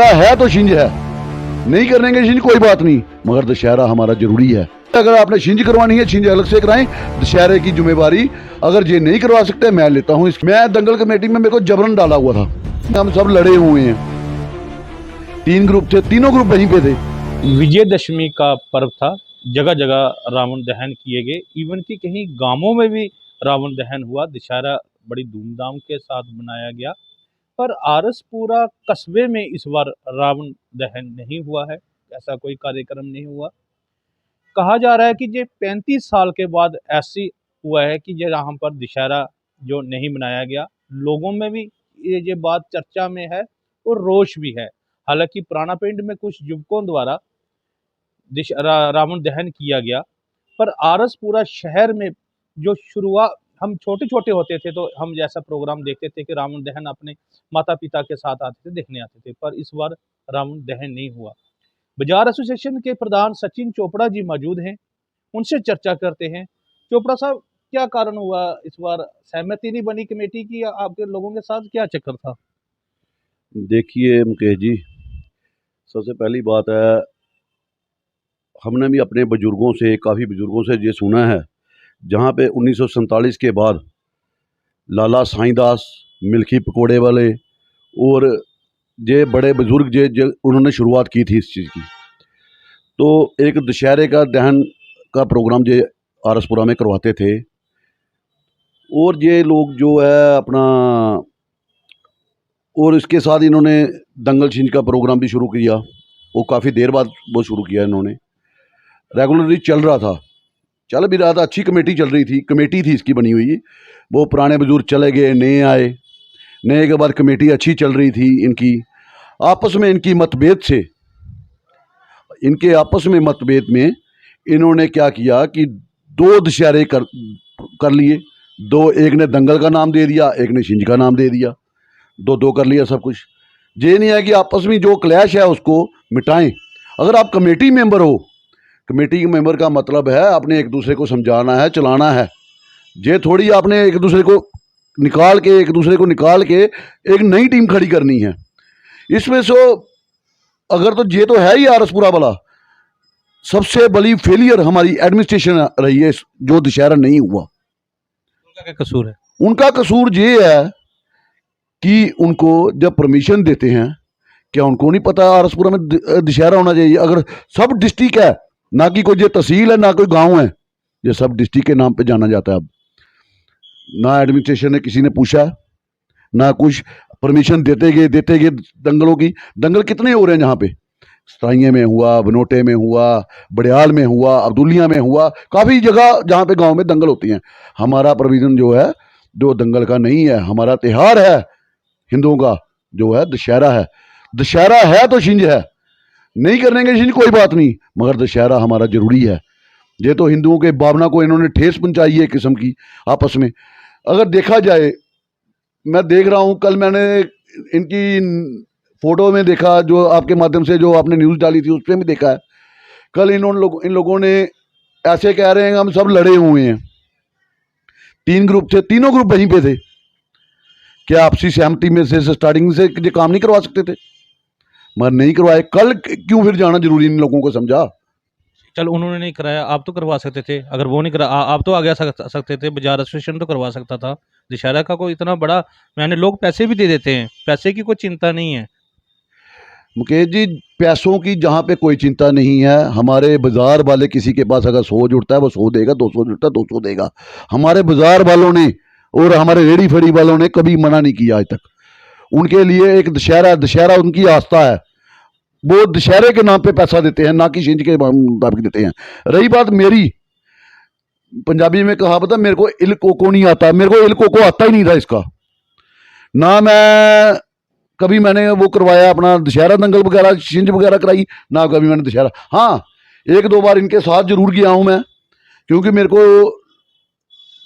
है तो छिंज है, नहीं करने के छिंज कोई बात नहीं, मगर दशहरा हमारा जरूरी है। अगर आपने छिंज करवानी है छिंज अलग से कराएं, दशहरे की जिम्मेवारी अगर ये नहीं करवा सकते मैं लेता हूं। मैं दंगल कमेटी में मेरे को जबरन डाला हुआ था, हम सब लड़े हुए हैं, 3 ग्रुप थे, तीनों ग्रुप वहीं पे थे। विजयदशमी का पर्व था, जगह जगह रावण दहन किए गए, इवन कि कहीं गांवों में भी रावण दहन हुआ। दशहरा बड़ी धूमधाम के साथ मनाया गया, पर आरसपुरा कस्बे में इस बार रावण दहन नहीं हुआ है, ऐसा कोई कार्यक्रम नहीं हुआ। कहा जा रहा है कि ये 35 साल के बाद ऐसी हुआ है कि ये यहाँ पर दशहरा जो नहीं मनाया गया। लोगों में भी ये बात चर्चा में है और रोष भी है। हालांकि पुराना पिंड में कुछ युवकों द्वारा रावण दहन किया गया, पर आरसपुरा शहर में जो शुरुआत, हम छोटे छोटे होते थे तो हम जैसा प्रोग्राम देखते थे कि रावण दहन अपने माता पिता के साथ आते थे, देखने आते थे, पर इस बार रावण दहन नहीं हुआ। बाजार एसोसिएशन के प्रधान सचिन चोपड़ा जी मौजूद हैं, उनसे चर्चा करते हैं। चोपड़ा साहब, क्या कारण हुआ इस बार, सहमति नहीं बनी कमेटी की, या आपके लोगों के साथ क्या चक्कर था? देखिए मुकेश जी, सबसे पहली बात है, हमने भी अपने बुजुर्गों से, काफ़ी बुजुर्गों से ये सुना है, जहाँ पे 1947 के बाद लाला साईंदास, मिल्खी पकोड़े वाले और ये बड़े बुजुर्ग जे उन्होंने शुरुआत की थी इस चीज़ की। तो एक दशहरे का दहन का प्रोग्राम ये आरसपुरा में करवाते थे, और ये लोग जो है अपना, और इसके साथ इन्होंने दंगल छिंज का प्रोग्राम भी शुरू किया। वो काफ़ी देर बाद वो शुरू किया इन्होंने, रेगुलरली चल रहा था, चल भी रहा था, अच्छी कमेटी चल रही थी, कमेटी थी इसकी बनी हुई। वो पुराने बुजुर्ग चले गए, नए आए, नए के बाद कमेटी अच्छी चल रही थी। इनकी आपस में इनकी मतभेद से, इनके आपस में मतभेद में इन्होंने क्या किया कि 2 दशहरे कर लिए, दो, एक ने दंगल का नाम दे दिया, एक ने छिंज का नाम दे दिया, 2-2 कर लिया सब कुछ। ये नहीं है कि आपस में जो क्लैश है उसको मिटाएं। अगर आप कमेटी मेंबर हो, कमेटी के मेंबर का मतलब है आपने एक दूसरे को समझाना है, चलाना है। ये थोड़ी आपने एक दूसरे को निकाल के एक नई टीम खड़ी करनी है। इसमें से अगर तो ये तो है ही आरसपुरा वाला सबसे बड़ी फेलियर हमारी एडमिनिस्ट्रेशन रही है, जो दशहरा नहीं हुआ। उनका क्या कसूर है? उनका कसूर ये है कि उनको जब परमिशन देते हैं, क्या उनको नहीं पता आरसपुरा में दशहरा होना चाहिए? अगर सब डिस्ट्रिक्ट है, ना कि कोई ये तहसील है ना कोई गांव है, ये सब डिस्ट्रिक्ट के नाम पे जाना जाता है। अब ना एडमिनिस्ट्रेशन ने किसी ने पूछा, ना कुछ, परमिशन देते गए दंगलों की। दंगल कितने हो रहे हैं यहाँ पे? सताइये में हुआ, बनोटे में हुआ, बड़ियाल में हुआ, अब्दुलिया में हुआ, काफ़ी जगह जहाँ पे गांव में दंगल होती हैं। हमारा प्रोविजन जो है जो दंगल का नहीं है, हमारा त्यौहार है हिंदुओं का जो है दशहरा है। दशहरा है तो छिंज है, नहीं करने के छिंज कोई बात नहीं, मगर दशहरा हमारा जरूरी है। ये तो हिंदुओं के भावना को इन्होंने ठेस पहुंचाई है एक किस्म की आपस में। अगर देखा जाए, मैं देख रहा हूँ, कल मैंने इनकी फोटो में देखा, जो आपके माध्यम से जो आपने न्यूज़ डाली थी उस पर भी देखा है, कल इन लोगों ने ऐसे कह रहे हैं हम सब लड़े हुए हैं, 3 ग्रुप थे, तीनों ग्रुप वहीं पे थे। क्या आपसी सहमति में से स्टार्टिंग से ये काम नहीं करवा सकते थे? मगर नहीं करवाए, कल क्यों फिर जाना जरूरी इन लोगों को समझा? चल, उन्होंने नहीं कराया, आप तो करवा सकते थे। अगर वो नहीं करा, आप तो आगे सकते थे, बाजार एसोसिएशन तो करवा सकता था। दशहरा का कोई इतना बड़ा, मैंने लोग पैसे भी दे देते हैं, पैसे की कोई चिंता नहीं है। मुकेश जी, पैसों की जहाँ पे कोई चिंता नहीं है। हमारे बाजार वाले, किसी के पास अगर 100 जुड़ता है वो 100 देगा, 200 जुड़ता है 200 देगा। हमारे बाजार वालों ने और हमारे रेडी फेडी वालों ने कभी मना नहीं किया आज तक। उनके लिए एक दशहरा उनकी आस्था है, वो दशहरे के नाम पे पैसा देते हैं, ना कि छिंज के मुताबिक देते हैं। रही बात मेरी, पंजाबी में कहावत है, मेरे को इल कोको नहीं आता, मेरे को इल कोको आता ही नहीं था इसका। ना मैं कभी मैंने वो करवाया अपना दशहरा दंगल वगैरह, छिंज वगैरह कराई, ना कभी मैंने दशहरा। हाँ, 1-2 बार इनके साथ जरूर गया हूँ मैं, क्योंकि मेरे को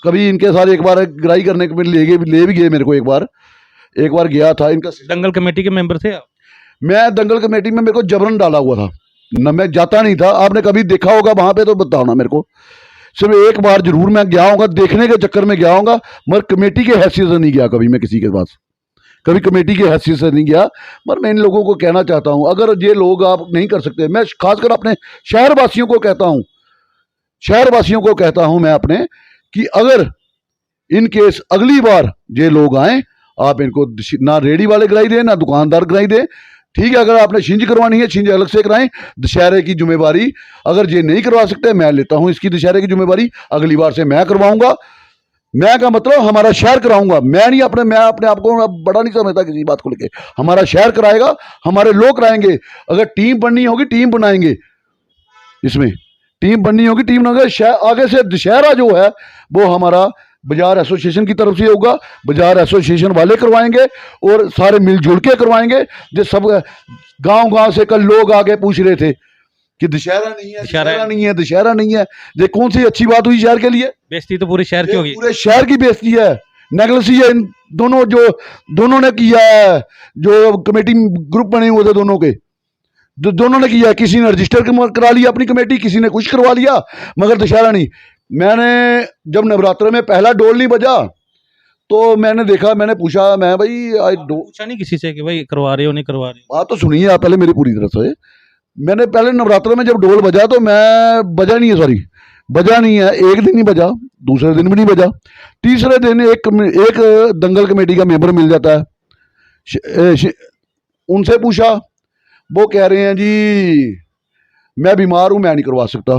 कभी इनके साथ एक बार गिराई करने के ले भी गए मेरे को। एक बार गया था इनका। दंगल कमेटी के मेंबर थे आप? मैं दंगल कमेटी में, मेरे को जबरन डाला हुआ था ना, मैं जाता नहीं था। आपने कभी देखा होगा वहां पे तो बताओ ना मेरे को। सिर्फ एक बार जरूर मैं गया होगा, देखने के चक्कर में गया होगा, मगर कमेटी के हैसियत से नहीं गया कभी मैं किसी के पास। कभी कमेटी की हैसियत से नहीं गया। पर मैं इन लोगों को कहना चाहता हूँ, अगर ये लोग आप नहीं कर सकते, मैं खासकर अपने शहरवासियों को कहता हूँ, शहरवासियों को कहता हूँ मैं अपने, कि अगर इन केस अगली बार ये लोग आए, आप इनको ना रेडी वाले कराई दें ना दुकानदार कराई दें। ठीक है, अगर आपने छिंज करवानी है छिंज अलग से कराएं। दशहरे की जिम्मेवारी अगर ये नहीं करवा सकते, मैं लेता हूं इसकी दशहरे की जिम्मेवारी, अगली बार से मैं करवाऊंगा। मैं का मतलब हमारा शहर कराऊंगा, मैं अपने आप को बड़ा नहीं समझता किसी बात को लेके। हमारा शहर कराएगा, हमारे लोग कराएंगे। अगर टीम बननी होगी टीम बनाएंगे, इसमें टीम बननी होगी टीम बनाएंगे। आगे से दशहरा जो है वो हमारा बाजार एसोसिएशन की तरफ से होगा, बाजार एसोसिएशन वाले करवाएंगे और सारे मिलजुल के करवाएंगे। जो सब गांव से कल लोग आगे पूछ रहे थे कि दशहरा नहीं है, दशहरा नहीं है, दशहरा नहीं है। ये कौन सी अच्छी बात हुई शहर के लिए? बेइज्जती तो पूरे शहर की होगी, पूरे शहर की बेइज्जती है, नेगलेसी है। इन दोनों ने किया है, जो कमेटी ग्रुप बने हुए थे दोनों के, दोनों ने किया। किसी ने रजिस्टर करा लिया अपनी कमेटी, किसी ने कुछ करवा लिया, मगर दशहरा नहीं। मैंने जब नवरात्र में पहला डोल नहीं बजा तो मैंने देखा, मैंने पूछा, मैं भाई आज पूछा नहीं किसी से कि भाई करवा रहे हो नहीं करवा रहे हो? बात तो सुनिए आप पहले मेरी पूरी तरह से। मैंने पहले नवरात्र में जब डोल बजा तो मैं बजा नहीं है, सॉरी बजा नहीं है, एक दिन ही बजा, दूसरे दिन भी नहीं बजा, तीसरे दिन एक दंगल कमेटी का मेंबर मिल जाता है। उनसे पूछा, वो कह रहे हैं जी मैं बीमार हूं, मैं नहीं करवा सकता।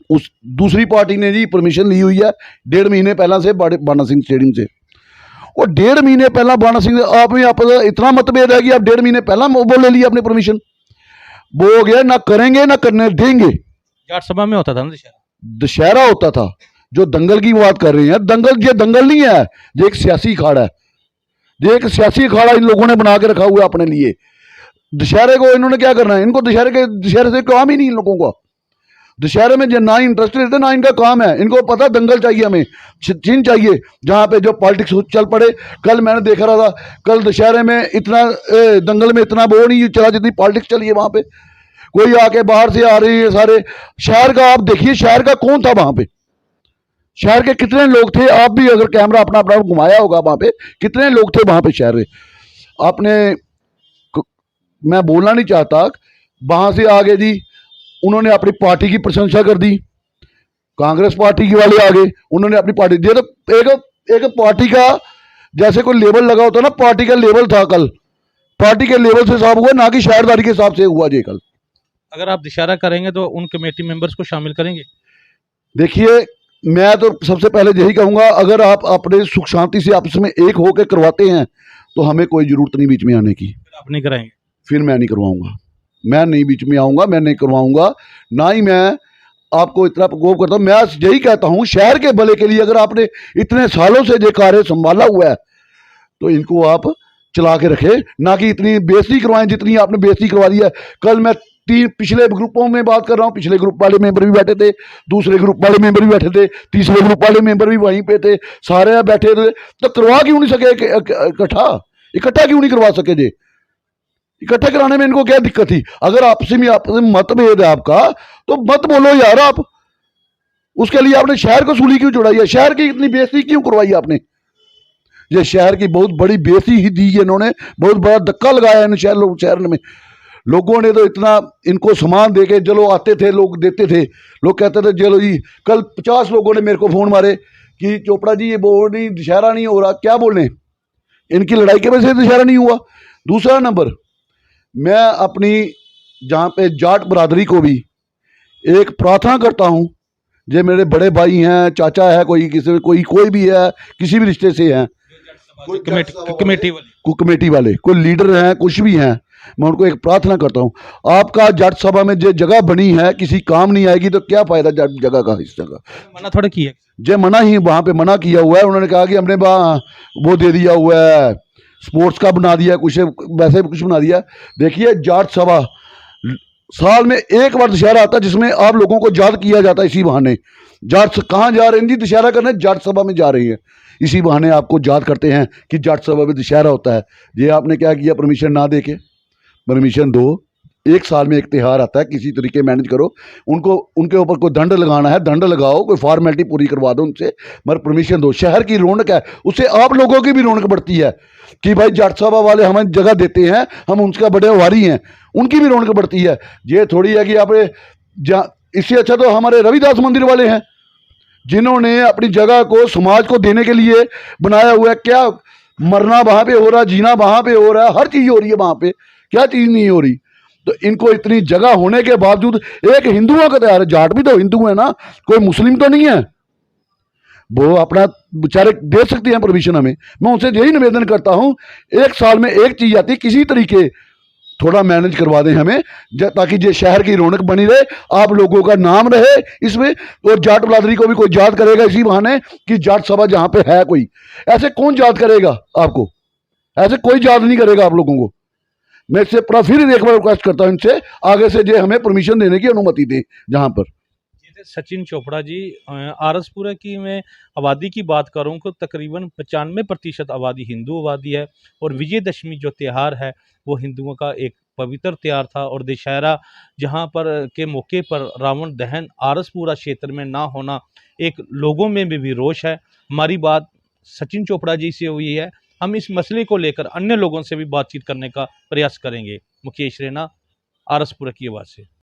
उस दूसरी पार्टी ने जी परमिशन ली हुई है 1.5 महीने पहला से बाणा सिंह स्टेडियम से, और 1.5 महीने पहला बाणा सिंह आप में आप इतना मतभेद है कि आप 1.5 महीने पहला वो ले लिया अपनी परमिशन। वो हो गया, ना करेंगे ना करने देंगे। जाट सभा में होता था ना दशहरा, दशहरा होता था। जो दंगल की बात कर रहे हैं, दंगल ये दंगल नहीं है, ये एक सियासी अखाड़ा है। ये एक सियासी अखाड़ा इन लोगों ने बना के रखा हुआ है अपने लिए। दशहरे को इन्होंने क्या करना है? इनको दशहरे से काम ही नहीं इन लोगों का। दशहरे में ना ही इंटरेस्टेड है ना इनका काम है। इनको पता दंगल चाहिए, हमें चिन्ह चाहिए जहां पे जो पॉलिटिक्स चल पड़े। कल मैंने देखा रहा था, कल दशहरे में इतना दंगल में इतना वो नहीं चला जितनी पॉलिटिक्स चली है वहां पे। कोई आके बाहर से आ रही है, सारे शहर का आप देखिए, शहर का कौन था वहां पे, शहर के कितने लोग थे? आप भी अगर कैमरा अपना अपना घुमाया होगा वहां पे, कितने लोग थे वहां पे शहर में? आपने, मैं बोलना नहीं चाहता, वहां से आगे जी उन्होंने अपनी पार्टी की प्रशंसा कर दी। कांग्रेस पार्टी के वाले आगे उन्होंने अपनी पार्टी दी। तो एक पार्टी का जैसे कोई लेबल लगा होता ना, पार्टी का लेबल था कल, पार्टी के लेवल से हिसाब हुआ, ना कि शहरदारी के हिसाब से हुआ जी कल। अगर आप दशहरा करेंगे तो उन कमेटी मेंबर्स को शामिल करेंगे? देखिए, मैं तो सबसे पहले यही कहूंगा, अगर आप अपने सुख शांति से आपस में एक होकर करवाते हैं तो हमें कोई जरूरत नहीं बीच में आने की। आप नहीं कराएंगे? फिर मैं नहीं करवाऊंगा, मैं नहीं बीच में आऊंगा, मैं नहीं करवाऊंगा। ना ही मैं आपको इतना प्रकोप करता हूं। मैं यही कहता हूं, शहर के भले के लिए अगर आपने इतने सालों से ये कार्य संभाला हुआ है तो इनको आप चला के रखे, ना कि इतनी बेइज्जती करवाएं जितनी आपने बेइज्जती करवा दी है। कल मैं पिछले ग्रुपों में बात कर रहा हूं, पिछले ग्रुप वाले मेंबर भी बैठे थे, दूसरे ग्रुप वाले मेंबर भी बैठे थे, तीसरे ग्रुप वाले मेंबर भी वहीं पे थे, सारे बैठे थे। तो करवा क्यों नहीं सके इकट्ठा क्यों नहीं करवा सके? जे इकट्ठा कराने में इनको क्या दिक्कत थी? अगर आपस में मतभेद है आपका तो मत बोलो यार आप। उसके लिए आपने शहर को सूली क्यों चढ़ाई है? शहर की इतनी बेइज्जती क्यों करवाई आपने? ये शहर की बहुत बड़ी बेइज्जती ही दी है इन्होंने, बहुत बड़ा धक्का लगाया इन शहर में। लोगों ने तो इतना इनको सामान दे के, चलो आते थे लोग, देते थे, लोग कहते थे चलो जी। कल 50 लोगों ने मेरे को फोन मारे कि चोपड़ा जी ये बोल नहीं, दशहरा नहीं हो रहा। क्या बोलने, इनकी लड़ाई की वजह से दशहरा नहीं हुआ। दूसरा नंबर, मैं अपनी जहाँ पे जाट बरादरी को भी एक प्रार्थना करता हूँ, जो मेरे बड़े भाई हैं, चाचा है, कोई भी है, किसी भी रिश्ते से हैं, कमेटी वाले कोई लीडर हैं, कुछ भी हैं, मैं उनको एक प्रार्थना करता हूँ, आपका जाट सभा में जो जगह बनी है किसी काम नहीं आएगी तो क्या फायदा जाट जगह का? इस जगह मना थोड़ा किया, जो मना ही वहाँ पे मना किया हुआ है। उन्होंने कहा कि हमने वो दे दिया हुआ है, स्पोर्ट्स का बना दिया, कुछ वैसे कुछ बना दिया। देखिए, जाट सभा साल में एक बार दशहरा आता है जिसमें आप लोगों को याद किया जाता है। इसी बहाने जाट कहाँ जा रहे हैं जी दशहरा करने? जाट सभा में जा रही है। इसी बहाने आपको याद करते हैं कि जाट सभा में दशहरा होता है। ये आपने क्या किया? परमिशन ना दे के, परमिशन दो, एक साल में एक त्यौहार आता है, किसी तरीके मैनेज करो उनको, उनके ऊपर कोई दंड लगाना है दंड लगाओ, कोई फॉर्मेलिटी पूरी करवा दो उनसे, मगर परमिशन दो। शहर की रौनक है, उससे आप लोगों की भी रौनक बढ़ती है कि भाई जाट सभा वाले हमें जगह देते हैं, हम उनका बड़े आभारी हैं, उनकी भी रौनक बढ़ती है। ये थोड़ी है कि आप इससे अच्छा तो हमारे रविदास मंदिर वाले हैं जिन्होंने अपनी जगह को समाज को देने के लिए बनाया हुआ है। क्या मरना वहां पे हो रहा, जीना वहां पे हो रहा है, हर चीज हो रही है वहां पे, क्या चीज नहीं हो रही। तो इनको इतनी जगह होने के बावजूद, एक हिंदुओं का त्यौहार है, जाट भी तो हिंदू है ना, कोई मुस्लिम तो नहीं है, वो अपना बेचारे दे सकते हैं परमिशन हमें। मैं उनसे यही निवेदन करता हूं, एक साल में एक चीज आती, किसी तरीके थोड़ा मैनेज करवा दें हमें, ताकि ये शहर की रौनक बनी रहे, आप लोगों का नाम रहे इसमें, और जाट बिरादरी को भी कोई याद करेगा इसी बहाने कि जाट सभा जहां पे है कोई। ऐसे कौन याद करेगा आपको, ऐसे कोई याद नहीं करेगा आप लोगों को। मैं इससे पूरा फिर एक बार रिक्वेस्ट करता हूं इनसे, आगे से जो हमें परमिशन देने की अनुमति दें जहां पर। सचिन चोपड़ा जी, आरसपुरा की मैं आबादी की बात करूं तो तकरीबन 95% आबादी हिंदू आबादी है, और विजयदशमी जो त्यौहार है वो हिंदुओं का एक पवित्र त्यौहार था। और दशहरा जहां पर के मौके पर रावण दहन आरसपुरा क्षेत्र में ना होना, एक लोगों में भी रोष है। हमारी बात सचिन चोपड़ा जी से हुई है, हम इस मसले को लेकर अन्य लोगों से भी बातचीत करने का प्रयास करेंगे। मुकेश रैना, आरसपुरा की आवाज़ से।